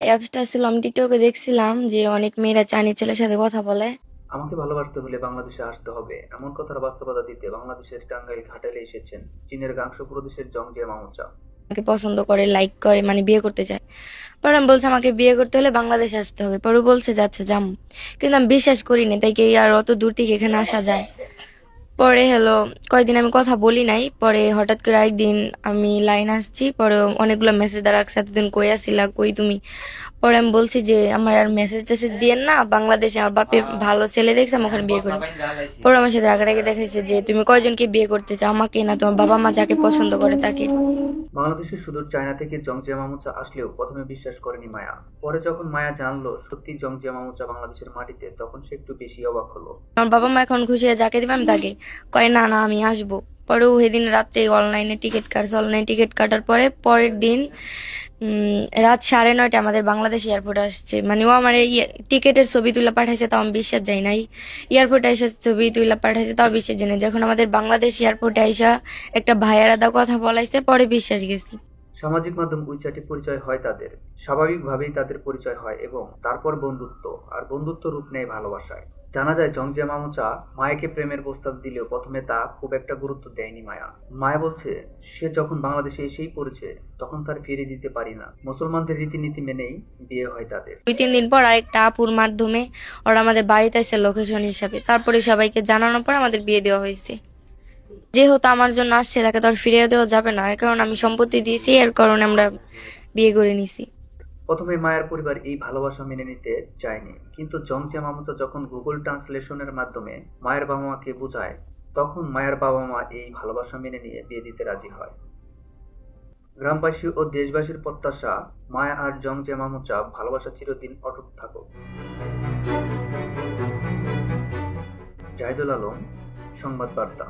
অ্যাপসটা ছিল, আমি টিকটকে দেখছিলাম যে অনেক মেয়েরা চাইনিজ ছেলের সাথে কথা বলে। আমাকে ভালোবাসতে হলে বাংলাদেশে আসতে হবে, এমন কথার বাস্তবতা দিতে বাংলাদেশের টাঙ্গাইল ঘাটালে এসেছেন চীনের গাংসু প্রদেশের জংজিয়া মামুচা। আমাকে পছন্দ করে, লাইক করে, মানে বিয়ে করতে চায়। পরে আমি বলছি আমাকে বিয়ে করতে হলে বাংলাদেশে আসতে হবে। পরে ও বলছে যাচ্ছে যাম, কিন্তু আমি বিশ্বাস করিনি, তাই কি আর অত দূর থেকে এখানে আসা যায়? পরে হলো কয়েকদিন আমি কথা বলি নাই। পরে হঠাৎ করে একদিন আমি লাইন আসছি, পরে অনেকগুলো মেসেজ দ্বারা এতদিন কই আসিলা, কই তুমি? পরে আমি বলছি যে আমার আর মেসেজ টেসেজ দিয়েন না, বাংলাদেশে আমার বাপে ভালো ছেলে দেখছে, আমি ওখানে বিয়ে করি। পরে আমার সাথে রাগারাগি দেখাইছে যে তুমি কয়জনকে বিয়ে করতে চাও, আমাকে না তোমার বাবা মা যাকে পছন্দ করে তাকে। বাংলাদেশের সুদূর চায়না থেকে জংজিয়া মামুচা আসলেও প্রথমে বিশ্বাস করেনি মায়া। পরে যখন মায়া জানলো সত্যি জংজিয়া মামুচা বাংলাদেশের মাটিতে, তখন সে একটু বেশি অবাক হলো। আমার বাবা মা এখন খুশি হয়ে যাকে দিবে আমি তাকে। কয় না না আমি আসবো। পরে ও সেদিন রাত্রে অনলাইনে টিকিট কাটছে। অনলাইন টিকিট কাটার পরে পরের দিন রাত 9:30 আমাদের বাংলাদেশ এয়ারপোর্টে আসছে। মানে ও আমার এই টিকিটের ছবি তুলে পাঠাইছে, তাও আমি বিশ্বাস যাই নাই। এয়ারপোর্টে এসে ছবি তুলে পাঠাইছে, তাও বিশ্বাস যাই না। যখন আমাদের বাংলাদেশ এয়ারপোর্টে আইসা একটা ভাইয়ার দা কথা বলাইছে, পরে বিশ্বাস গেছি। সামাজিক মাধ্যম উইচ্যাটে পরিচয় হয় তাদের, স্বাভাবিকভাবেই তাদের পরিচয় হয় এবং তারপর বন্ধুত্ব, আর বন্ধুত্ব রূপ নেয় ভালোবাসায়। জানা যায় জংজিয়া মামুচা মায়াকে প্রেমের প্রস্তাব দিলেও প্রথমে তা খুব একটা গুরুত্ব দেয়নি মায়া। মায়া বলছে সে যখন বাংলাদেশে এসেই পড়েছে তখন তার ফিরিয়ে দিতে পারি না। মুসলমানদের রীতিনীতি মেনেই বিয়ে হয় তাদের। 2-3 দিন পর আরেকটা আপুর মাধ্যমে ওরা আমাদের বাড়িতে আসছে লোকেশন হিসাবে। তারপরে সবাইকে জানানোর পর আমাদের বিয়ে দেওয়া হয়েছে। যেহেতু আমার জন্য আসছে, তাকে তো আর ফিরিয়ে দেওয়া যাবে না, এর কারণে আমি সম্পত্তি দিয়েছি, এর কারণে আমরা বিয়ে করে নিছি। প্রথমে মায়ের পরিবার এই ভালোবাসা মেনে নিতে চায়নি, কিন্তু জংজিয়া মামুচা যখন গুগল ট্রান্সলেশনের মাধ্যমে মায়ের বাবা মাকে বোঝায়, তখন মায়ের বাবা মা এই ভালোবাসা মেনে নিয়ে বিয়ে দিতে রাজি হয়। গ্রামবাসী ও দেশবাসীর প্রত্যাশা, মায়া আর জংজিয়া মামুচা ভালোবাসা চিরদিন অটুট থাকুক। জাহিদুল আলম, সংবাদ বার্তা।